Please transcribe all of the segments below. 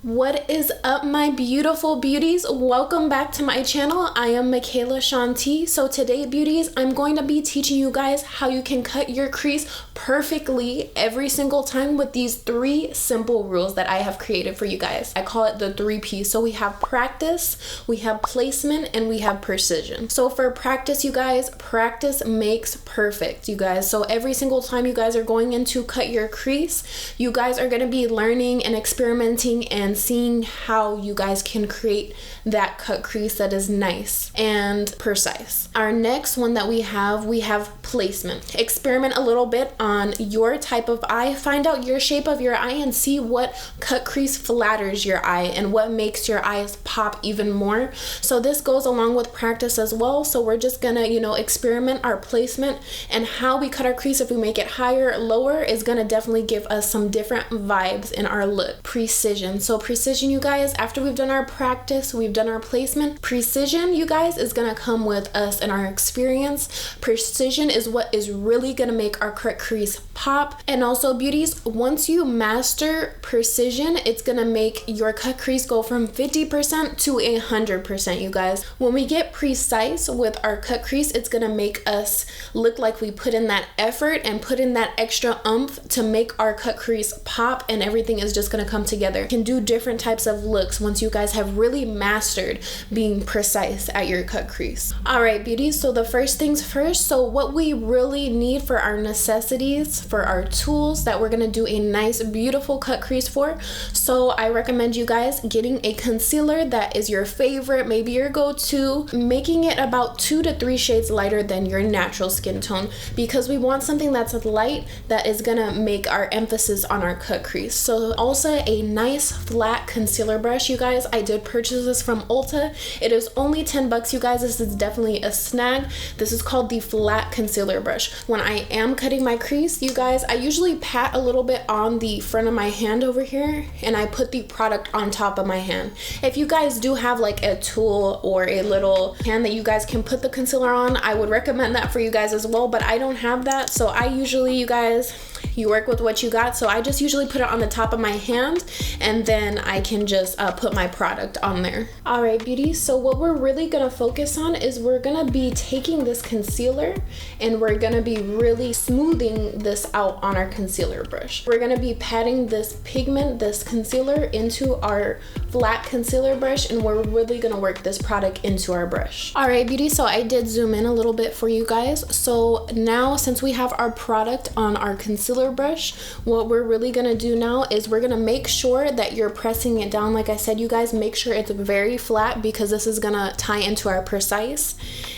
What is up, my beautiful beauties? Welcome back to my channel. I am Michaela Shanti. So today, beauties, I'm going to be teaching you guys how you can cut your crease perfectly every single time with these 3 simple rules that I have created for you guys. I call it the 3 P's. So we have practice, we have placement, and we have precision. So for practice, you guys, practice makes perfect, you guys. So every single time you guys are going in to cut your crease, you guys are going to be learning and experimenting and seeing how you guys can create that cut crease that is nice and precise. Our next one that we have placement. Experiment a little bit on your type of eye. Find out your shape of your eye and see what cut crease flatters your eye and what makes your eyes pop even more. So this goes along with practice as well. So we're just gonna, experiment our placement, and how we cut our crease. If we make it higher, lower, is gonna definitely give us some different vibes in our look. Precision. So precision, you guys, after we've done our practice, we've done our placement, precision, you guys, is gonna come with us and our experience. Precision is what is really gonna make our cut crease pop. And also, beauties, once you master precision, it's gonna make your cut crease go from 50% to 100%, you guys. When we get precise with our cut crease, it's gonna make us look like we put in that effort and put in that extra oomph to make our cut crease pop, and everything is just gonna come together. You can do different types of looks once you guys have really mastered being precise at your cut crease. All right, beauties, so the first things first. So what we really need for our necessities, for our tools that we're gonna do a nice, beautiful cut crease for. So I recommend you guys getting a concealer that is your favorite, maybe your go-to, making it about 2 to 3 shades lighter than your natural skin tone, because we want something that's light that is gonna make our emphasis on our cut crease. So also a nice flat concealer brush, you guys. I did purchase this from Ulta. It is only 10 bucks, you guys. This is definitely a snag. This is called the flat concealer brush. When I am cutting my crease, you guys, I usually pat a little bit on the front of my hand over here, and I put the product on top of my hand. If you guys do have like a tool or a little hand that you guys can put the concealer on, I would recommend that for you guys as well, but I don't have that. So I usually, you guys, you work with what you got. So I just usually put it on the top of my hand, and then I can just put my product on there. All right, beauties, so what we're really gonna focus on is we're gonna be taking this concealer and we're gonna be really smoothing this out on our concealer brush. We're gonna be patting this pigment, this concealer, into our flat concealer brush, and we're really gonna work this product into our brush. All right, beauties, so I did zoom in a little bit for you guys. So now, since we have our product on our concealer brush, what we're really gonna do now is we're gonna make sure that you're pressing it down. Like I said, you guys, make sure it's very flat, because this is gonna tie into our precise,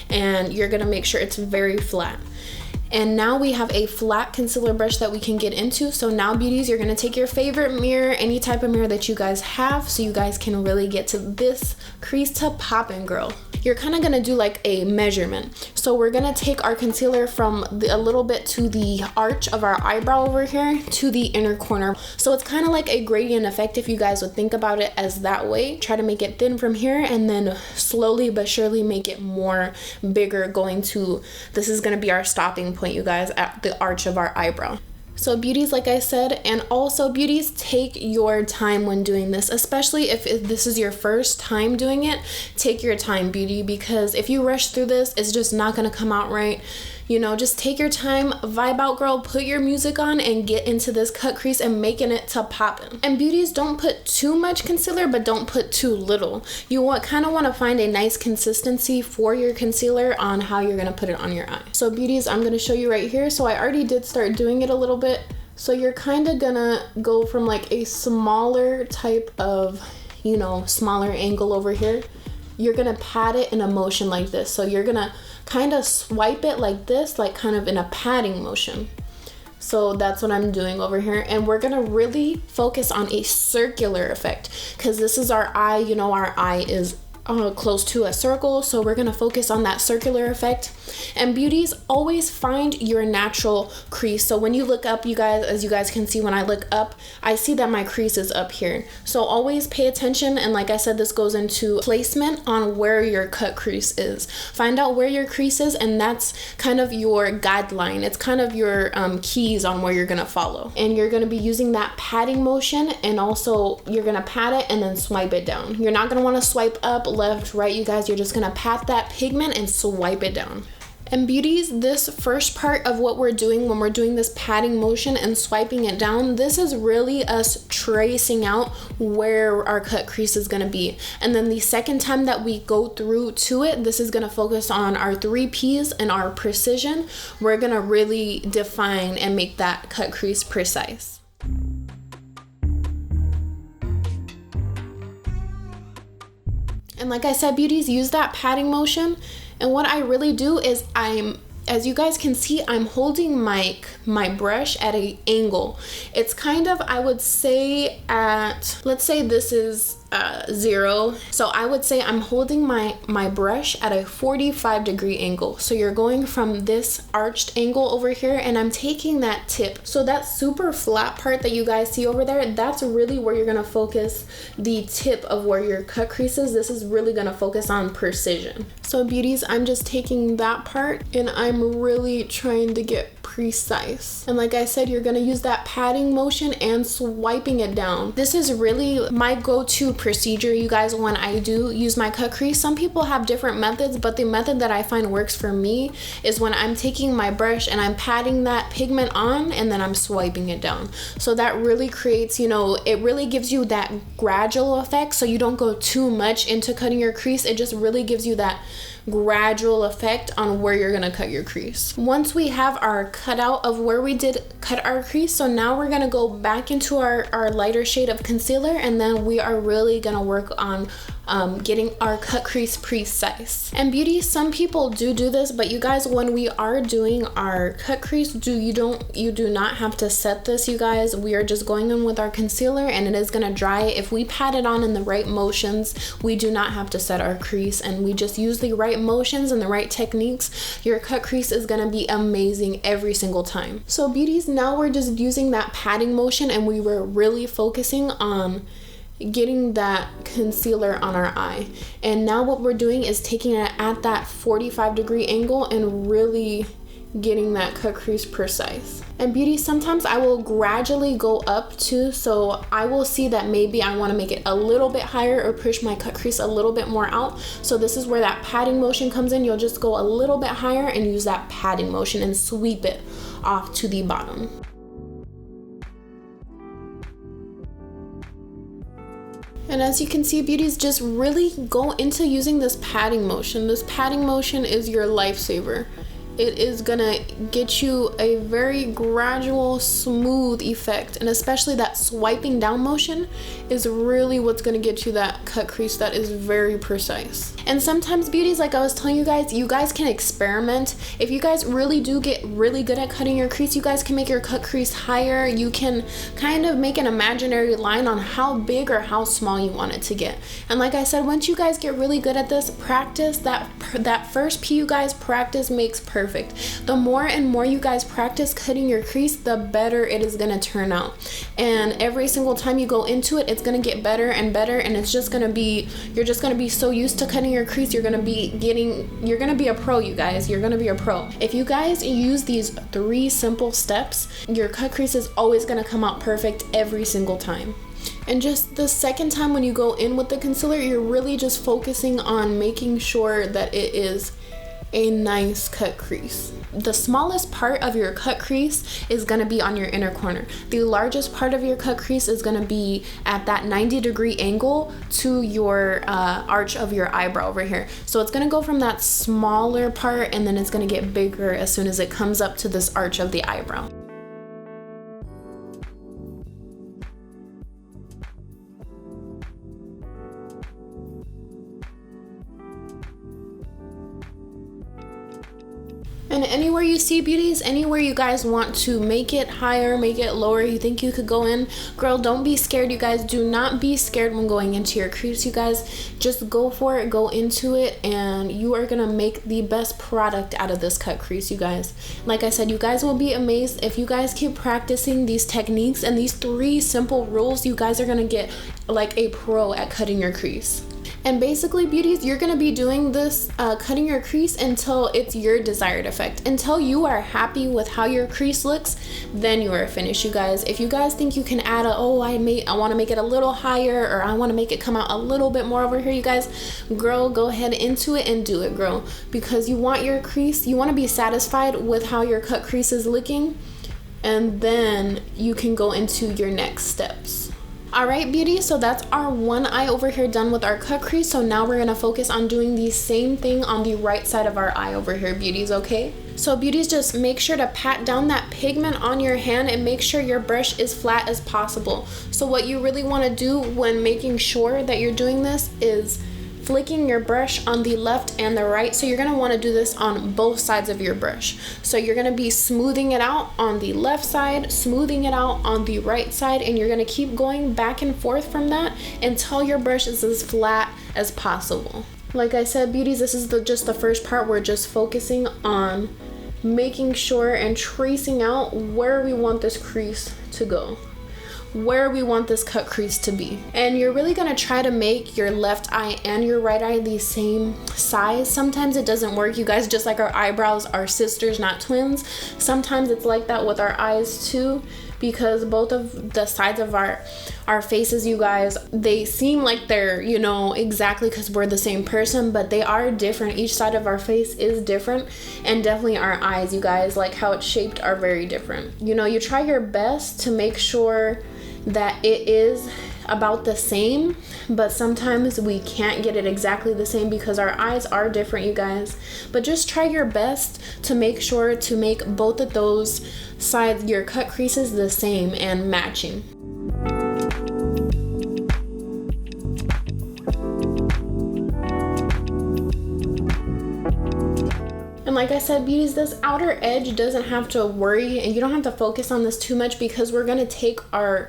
and you're gonna make sure it's very flat. And now we have a flat concealer brush that we can get into. So now, beauties, you're gonna take your favorite mirror, any type of mirror that you guys have, so you guys can really get to this crease to poppin', girl. You're kind of gonna do like a measurement. So we're gonna take our concealer from a little bit to the arch of our eyebrow over here to the inner corner. So it's kind of like a gradient effect, if you guys would think about it as that way. Try to make it thin from here, and then slowly but surely make it more bigger, going to, this is gonna be our stopping point, you guys, at the arch of our eyebrow. So beauties, like I said, and also beauties, take your time when doing this, especially if this is your first time doing it. Take your time, beauty, because if you rush through this, it's just not gonna come out right. Just take your time, vibe out, girl, put your music on, and get into this cut crease and making it to poppin'. And beauties, don't put too much concealer, but don't put too little. You kind of want to find a nice consistency for your concealer on how you're gonna put it on your eye. So beauties, I'm gonna show you right here. So I already did start doing it a little bit. So you're kind of gonna go from like a smaller type of, smaller angle over here. You're gonna pat it in a motion like this. So you're gonna kind of swipe it like this, like kind of in a patting motion. So that's what I'm doing over here. And we're gonna really focus on a circular effect, because this is our eye. Our eye is close to a circle, so we're gonna focus on that circular effect. And beauties, always find your natural crease. So when you look up, you guys, as you guys can see, when I look up, I see that my crease is up here. So always pay attention, and like I said, this goes into placement on where your cut crease is. Find out where your crease is, and that's kind of your guideline. It's kind of your keys on where you're gonna follow. And you're gonna be using that patting motion, and also you're gonna pat it and then swipe it down. You're not gonna wanna swipe up, left, right, you guys. You're just gonna pat that pigment and swipe it down. And beauties, this first part of what we're doing when we're doing this patting motion and swiping it down, this is really us tracing out where our cut crease is gonna be. And then the second time that we go through to it, this is gonna focus on our 3 P's and our precision. We're gonna really define and make that cut crease precise. And like I said, beauties, use that patting motion. And what I really do is as you guys can see, I'm holding my brush at an angle. It's kind of, I would say at, let's say this is 0. So I would say I'm holding my brush at a 45-degree angle. So you're going from this arched angle over here, and I'm taking that tip. So that super flat part that you guys see over there, that's really where you're gonna focus the tip of where your cut crease is. This is really gonna focus on precision. So beauties, I'm just taking that part and I'm really trying to get precise. And like I said, you're gonna use that patting motion and swiping it down. This is really my go-to procedure, you guys, when I do use my cut crease. Some people have different methods, but the method that I find works for me is when I'm taking my brush and I'm patting that pigment on and then I'm swiping it down. So that really creates, you know, it really gives you that gradual effect, so you don't go too much into cutting your crease. It just really gives you that gradual effect on where you're gonna cut your crease. Once we have our cutout of where we did cut our crease, so now we're gonna go back into our lighter shade of concealer, and then we are really gonna work on getting our cut crease precise. And beauty, some people do this, but you guys, when we are doing our cut crease, you do not have to set this, you guys. We are just going in with our concealer and it is gonna dry. If we pat it on in the right motions, we do not have to set our crease, and we just use the right motions and the right techniques. Your cut crease is gonna be amazing every single time. So beauties, now we're just using that patting motion, and we were really focusing on getting that concealer on our eye. And now what we're doing is taking it at that 45-degree angle and really getting that cut crease precise. And beauty, sometimes I will gradually go up too, so I will see that maybe I want to make it a little bit higher or push my cut crease a little bit more out. So this is where that patting motion comes in. You'll just go a little bit higher and use that patting motion and sweep it off to the bottom. And as you can see, beauties, just really go into using this patting motion. This patting motion is your lifesaver. It is gonna get you a very gradual, smooth effect, and especially that swiping down motion is really what's gonna get you that cut crease that is very precise. And sometimes, beauties, like I was telling you guys can experiment. If you guys really do get really good at cutting your crease, you guys can make your cut crease higher. You can kind of make an imaginary line on how big or how small you want it to get. And like I said, once you guys get really good at this, practice that first P, you guys, practice makes perfect. The more and more you guys practice cutting your crease, the better it is gonna turn out. And every single time you go into it, it's gonna get better and better, and it's just gonna be, you're just gonna be so used to cutting your crease, you're gonna be a pro, you guys. You're gonna be a pro. If you guys use these 3 simple steps, your cut crease is always gonna come out perfect every single time. And just the second time when you go in with the concealer, you're really just focusing on making sure that it is a nice cut crease. The smallest part of your cut crease is gonna be on your inner corner. The largest part of your cut crease is gonna be at that 90-degree angle to your arch of your eyebrow over here. So it's gonna go from that smaller part, and then it's gonna get bigger as soon as it comes up to this arch of the eyebrow. And anywhere you see, beauties, anywhere you guys want to make it higher, make it lower, you think you could go in, girl, don't be scared, you guys. Do not be scared when going into your crease, you guys. Just go for it, go into it, and you are gonna make the best product out of this cut crease, you guys. Like I said, you guys will be amazed if you guys keep practicing these techniques and these 3 simple rules. You guys are gonna get like a pro at cutting your crease. And basically, beauties, you're gonna be doing this cutting your crease until it's your desired effect. Until you are happy with how your crease looks, then you are finished, you guys. If you guys think you can add I want to make it a little higher, or I want to make it come out a little bit more over here, you guys, girl, go ahead into it and do it, girl. Because you want your crease, you want to be satisfied with how your cut crease is looking, and then you can go into your next steps. Alright, beauty, so that's our one eye over here done with our cut crease. So now we're gonna focus on doing the same thing on the right side of our eye over here, beauties, okay? So beauties, just make sure to pat down that pigment on your hand and make sure your brush is flat as possible. So what you really want to do when making sure that you're doing this is flicking your brush on the left and the right. So you're going to want to do this on both sides of your brush. So you're going to be smoothing it out on the left side, smoothing it out on the right side, and you're going to keep going back and forth from that until your brush is as flat as possible. Like I said, beauties, this is just the first part. We're just focusing on making sure and tracing out where we want this crease to go, where we want this cut crease to be. And you're really gonna try to make your left eye and your right eye the same size. Sometimes it doesn't work, you guys. Just like our eyebrows are sisters, not twins, sometimes it's like that with our eyes too, because both of the sides of our faces, you guys, they seem like they're, you know, exactly because we're the same person, but they are different. Each side of our face is different, and definitely our eyes, you guys, like how it's shaped, are very different. You know, you try your best to make sure that it is about the same, but sometimes we can't get it exactly the same because our eyes are different, you guys. But just try your best to make sure to make both of those sides, your cut creases, the same and matching. And like I said, beauties, this outer edge doesn't have to worry, and you don't have to focus on this too much, because we're going to take our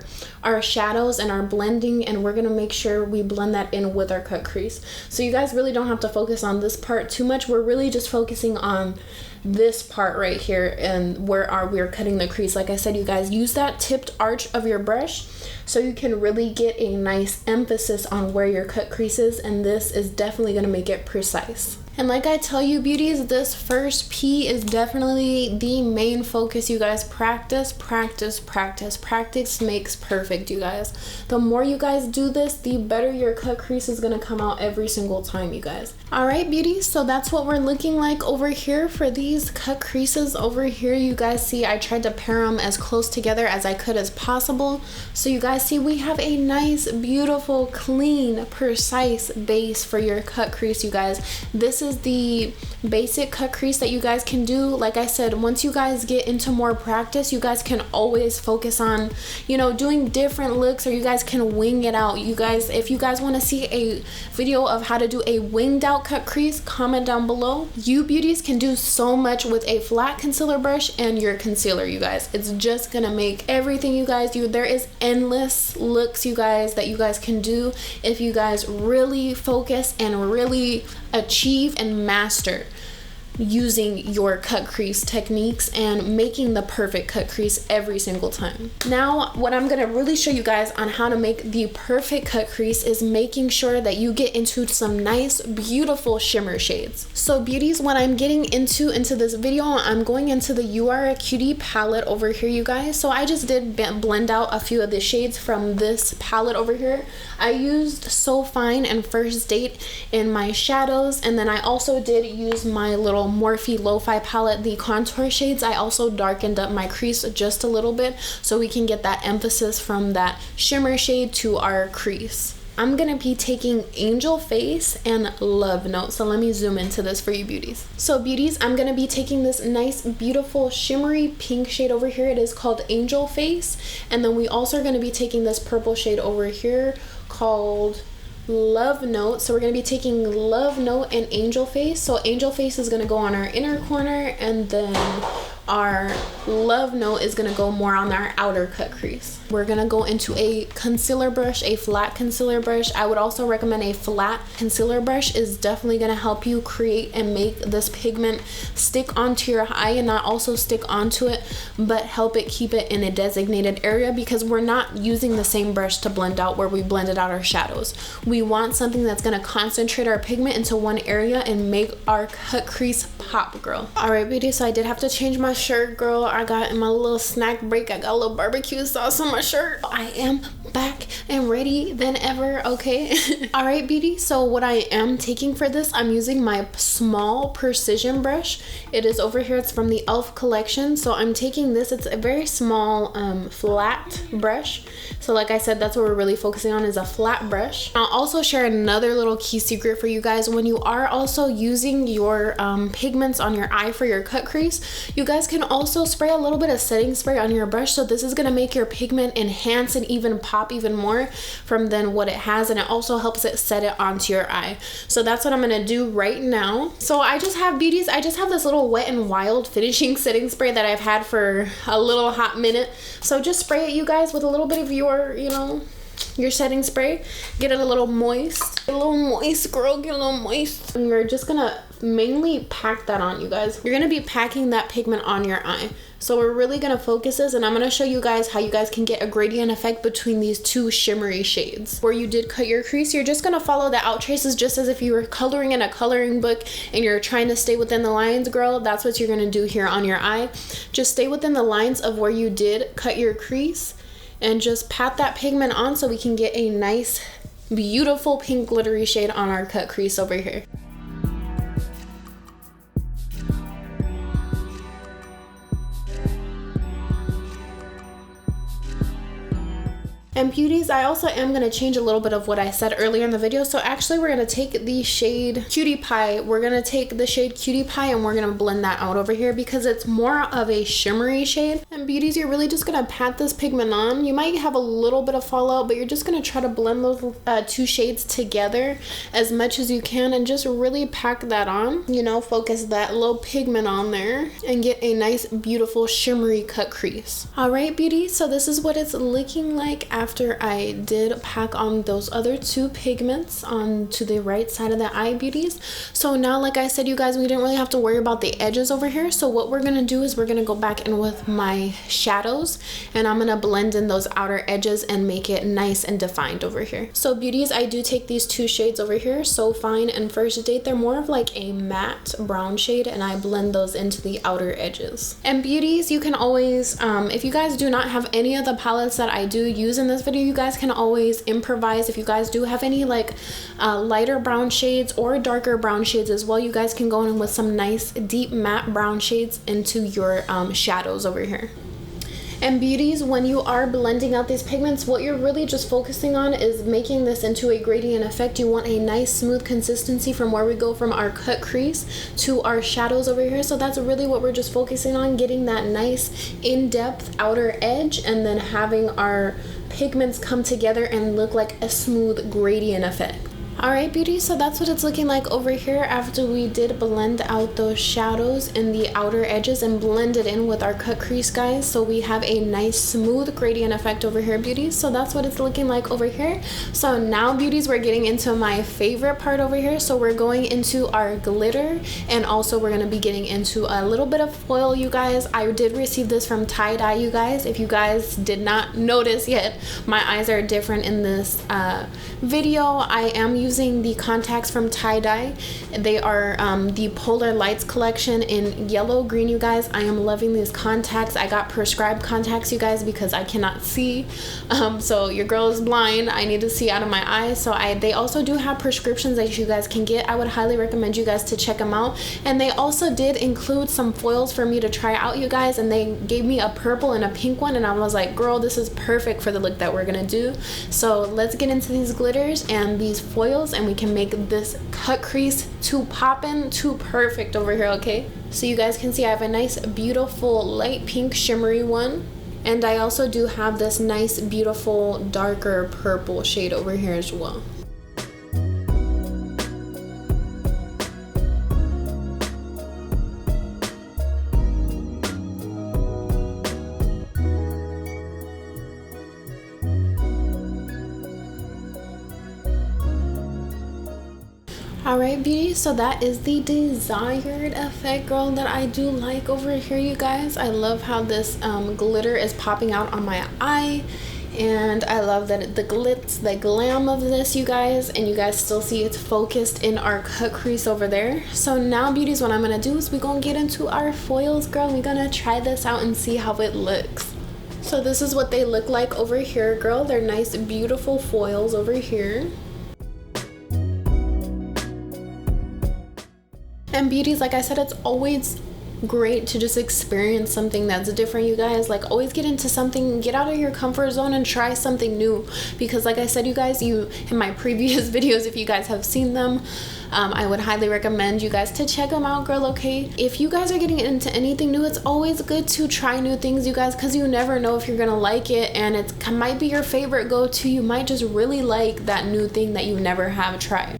shadows and our blending, and we're going to make sure we blend that in with our cut crease. So you guys really don't have to focus on this part too much. We're really just focusing on this part right here and where we're cutting the crease. Like I said, you guys, use that tipped arch of your brush so you can really get a nice emphasis on where your cut crease is, and this is definitely going to make it precise. And like I tell you, beauties, this first P is definitely the main focus, you guys. Practice, practice, practice. Practice makes perfect, you guys. The more you guys do this, the better your cut crease is going to come out every single time, you guys. Alright, beauties, so that's what we're looking like over here for these cut creases over here. You guys see I tried to pair them as close together as I could as possible. So you guys see we have a nice, beautiful, clean, precise base for your cut crease, you guys. This is the basic cut crease that you guys can do. Like I said, once you guys get into more practice, you guys can always focus on, you know, doing different looks, or you guys can wing it out. You guys, if you guys want to see a video of how to do a winged out cut crease, comment down below. You beauties can do so much with a flat concealer brush and your concealer, you guys. It's just gonna make everything you guys do. There is endless looks, you guys, that you guys can do if you guys really focus and really achieve and master using your cut crease techniques and making the perfect cut crease every single time. Now, what I'm gonna really show you guys on how to make the perfect cut crease is making sure that you get into some nice, beautiful shimmer shades. So beauties, what I'm getting into this video, I'm going into the URA QT palette over here, you guys. So I just did blend out a few of the shades from this palette over here. I used So Fine and First Date in my shadows, and then I also did use my little Morphe Lofi palette, the contour shades. I also darkened up my crease just a little bit so we can get that emphasis from that shimmer shade to our crease. I'm gonna be taking Angel Face and Love Note. So let me zoom into this for you beauties. So beauties, I'm gonna be taking this nice, beautiful, shimmery pink shade over here. It is called Angel Face. And then we also are gonna be taking this purple shade over here called Love Note. So we're going to be taking Love Note and Angel Face. So Angel Face is going to go on our inner corner, and then our Love Note is going to go more on our outer cut crease. We're going to go into a concealer brush, a flat concealer brush. I would also recommend a flat concealer brush. Is definitely going to help you create and make this pigment stick onto your eye, and not also stick onto it, but help it keep it in a designated area, because we're not using the same brush to blend out where we blended out our shadows. We want something that's going to concentrate our pigment into one area and make our cut crease pop, girl. All right, beauty, so I did have to change my shirt, girl. I got in my little snack break, I got a little barbecue sauce on my shirt. I am back and ready than ever, okay? All right, beauty, so what I am taking for this, I'm using my small precision brush. It is over here, it's from the e.l.f. collection. So I'm taking this, it's a very small flat brush. So like I said, that's what we're really focusing on, is a flat brush. I'll also share another little key secret for you guys. When you are also using your pigments on your eye for your cut crease, you guys can also spray a little bit of setting spray on your brush. So this is gonna make your pigment enhance and even pop even more from than what it has, and it also helps it set it onto your eye. So that's what I'm gonna do right now. So I just have, beauties, I just have this little Wet n Wild finishing setting spray that I've had for a little hot minute. So just spray it, you guys, with a little bit of your, you know, your setting spray. Get it a little moist. Get a little moist, girl, get a little moist. And you're just gonna mainly pack that on, you guys. You're gonna be packing that pigment on your eye. So we're really gonna focus this, and I'm gonna show you guys how you guys can get a gradient effect between these two shimmery shades. Where you did cut your crease, you're just gonna follow the out traces just as if you were coloring in a coloring book and you're trying to stay within the lines, girl. That's what you're gonna do here on your eye. Just stay within the lines of where you did cut your crease, and just pat that pigment on so we can get a nice, beautiful pink glittery shade on our cut crease over here. And beauties, I also am going to change a little bit of what I said earlier in the video. So actually we're going to take the shade Cutie Pie. We're going to take the shade Cutie Pie and we're going to blend that out over here because it's more of a shimmery shade. And beauties, you're really just going to pat this pigment on. You might have a little bit of fallout, but you're just going to try to blend those two shades together as much as you can and just really pack that on. You know, focus that little pigment on there and get a nice, beautiful, shimmery cut crease. All right, beauties, so this is what it's looking like after I did pack on those other two pigments on to the right side of the eye, beauties. So now, like I said, you guys, we didn't really have to worry about the edges over here. So what we're gonna do is we're gonna go back in with my shadows and I'm gonna blend in those outer edges and make it nice and defined over here. So beauties, I do take these two shades over here, So Fine and First Date. They're more of like a matte brown shade and I blend those into the outer edges. And beauties, you can always, if you guys do not have any of the palettes that I do use in this video, you guys can always improvise. If you guys do have any like lighter brown shades or darker brown shades as well, you guys can go in with some nice deep matte brown shades into your shadows over here. And beauties, when you are blending out these pigments, what you're really just focusing on is making this into a gradient effect. You want a nice smooth consistency from where we go from our cut crease to our shadows over here. So that's really what we're just focusing on, getting that nice in-depth outer edge and then having our pigments come together and look like a smooth gradient effect. Alright, beauty, so that's what it's looking like over here after we did blend out those shadows in the outer edges and blend it in with our cut crease, guys. So we have a nice smooth gradient effect over here, beauties. So that's what it's looking like over here. So now, beauties, we're getting into my favorite part over here. So we're going into our glitter and also we're going to be getting into a little bit of foil, you guys. I did receive this from Tie-Dye, you guys. If you guys did not notice yet, my eyes are different in this video. I am using the contacts from Tie-Dye. They are the Polar Lights collection in yellow green, you guys. I am loving these contacts. I got prescribed contacts, you guys, because I cannot see. So your girl is blind. I need to see out of my eyes. So they also do have prescriptions that you guys can get. I would highly recommend you guys to check them out. And they also did include some foils for me to try out, you guys. And they gave me a purple and a pink one. And I was like, girl, this is perfect for the look that we're gonna do. So let's get into these glitters and these foils and we can make this cut crease too poppin', too perfect over here, okay? So you guys can see I have a nice beautiful light pink shimmery one, and I also do have this nice beautiful darker purple shade over here as well. Alright, beauty, so that is the desired effect, girl, that I do like over here, you guys. I love how this glitter is popping out on my eye, and I love that the glitz, the glam of this, you guys, and you guys still see it's focused in our cut crease over there. So now, beauties, what I'm gonna do is we're gonna get into our foils, girl. We're gonna try this out and see how it looks. So this is what they look like over here, girl. They're nice, beautiful foils over here. And beauties, like I said, it's always great to just experience something that's different, you guys. Like, always get into something, get out of your comfort zone and try something new, because like I said, you guys, in my previous videos, if you guys have seen them, I would highly recommend you guys to check them out, girl. Okay, if you guys are getting into anything new, it's always good to try new things, you guys, because you never know if you're gonna like it, and it might be your favorite go-to. You might just really like that new thing that you never have tried.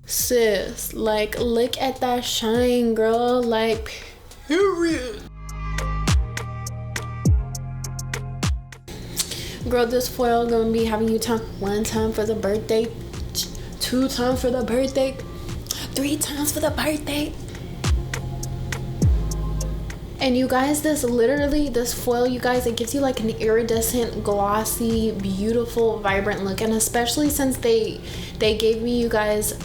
Sis, like, look at that shine, girl. Like, period. Girl, this foil gonna be having you one time for the birthday, 2 times for the birthday, 3 times for the birthday. And you guys, this foil, you guys, it gives you like an iridescent, glossy, beautiful, vibrant look. And especially since they gave me, you guys,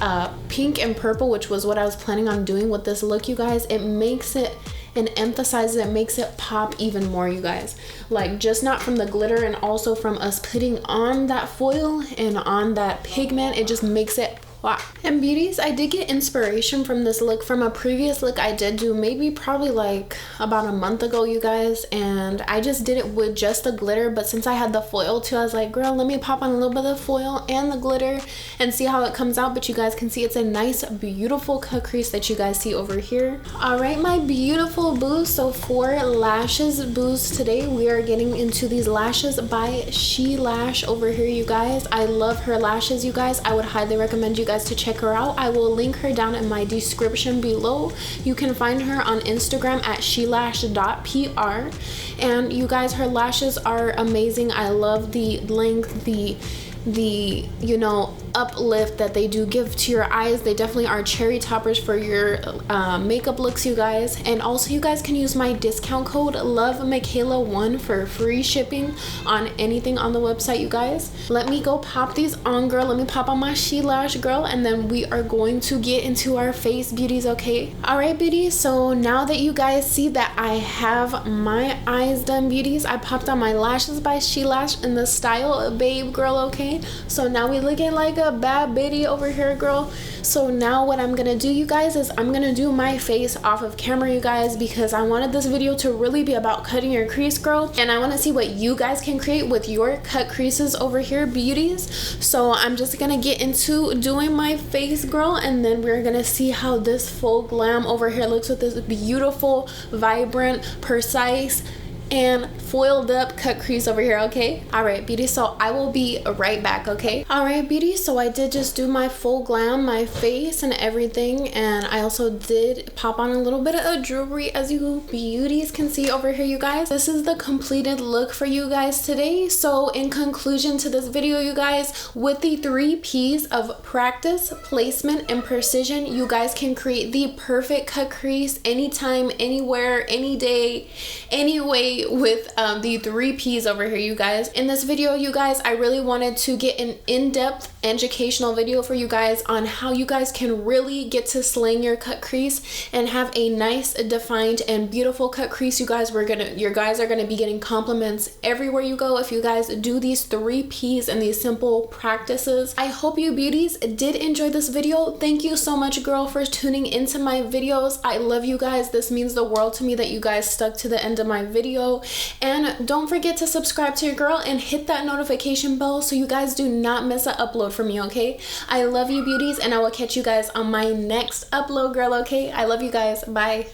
pink and purple, which was what I was planning on doing with this look, you guys, it makes it and emphasizes it, makes it pop even more, you guys. Like, just not from the glitter, and also from us putting on that foil and on that pigment, it just makes it pop. And beauties, I did get inspiration from this look from a previous look I did do, probably like about a month ago, you guys, and I just did it with just the glitter. But since I had the foil too, I was like, girl, let me pop on a little bit of the foil and the glitter and see how it comes out. But you guys can see it's a nice, beautiful cut crease that you guys see over here. All right, my beautiful boos, so for lashes boos today, we are getting into these lashes by She Lash over here, you guys. I love her lashes, you guys. I would highly recommend you guys to check her out. I will link her down in my description below. You can find her on Instagram at shelash.pr. And you guys, her lashes are amazing. I love the length, the you know, uplift that they do give to your eyes. They definitely are cherry toppers for your makeup looks, you guys. And also, you guys can use my discount code LOVEMIKAYLA1 for free shipping on anything on the website, you guys. Let me go pop these on, girl. Let me pop on my She Lash, girl, and then we are going to get into our face beauties, okay? All right, beauties, so now that you guys see that I have my eyes done, beauties, I popped on my lashes by She Lash in the style Babe, girl, okay? So now we looking like a bad bitty over here, girl. So now what I'm gonna do, you guys, is I'm gonna do my face off of camera, you guys, because I wanted this video to really be about cutting your crease, girl, and I want to see what you guys can create with your cut creases over here, beauties. So I'm just gonna get into doing my face, girl, and then we're gonna see how this full glam over here looks with this beautiful, vibrant, precise, and foiled up cut crease over here, okay? All right, beauty, so I will be right back, okay? All right, beauty, so I did just do my full glam, my face and everything, and I also did pop on a little bit of jewelry, as you beauties can see over here, you guys. This is the completed look for you guys today. So in conclusion to this video, you guys, with the 3 P's of practice, placement, and precision, you guys can create the perfect cut crease anytime, anywhere, any day, any way, with the 3 P's over here, you guys. In this video, you guys, I really wanted to get an in-depth educational video for you guys on how you guys can really get to slaying your cut crease and have a nice, defined, and beautiful cut crease. You guys, your guys are gonna be getting compliments everywhere you go if you guys do these 3 P's and these simple practices. I hope you beauties did enjoy this video. Thank you so much, girl, for tuning into my videos. I love you guys. This means the world to me that you guys stuck to the end of my video. And don't forget to subscribe to your girl and hit that notification bell so you guys do not miss an upload from me, okay? I love you beauties, and I will catch you guys on my next upload, girl, okay? I love you guys. Bye.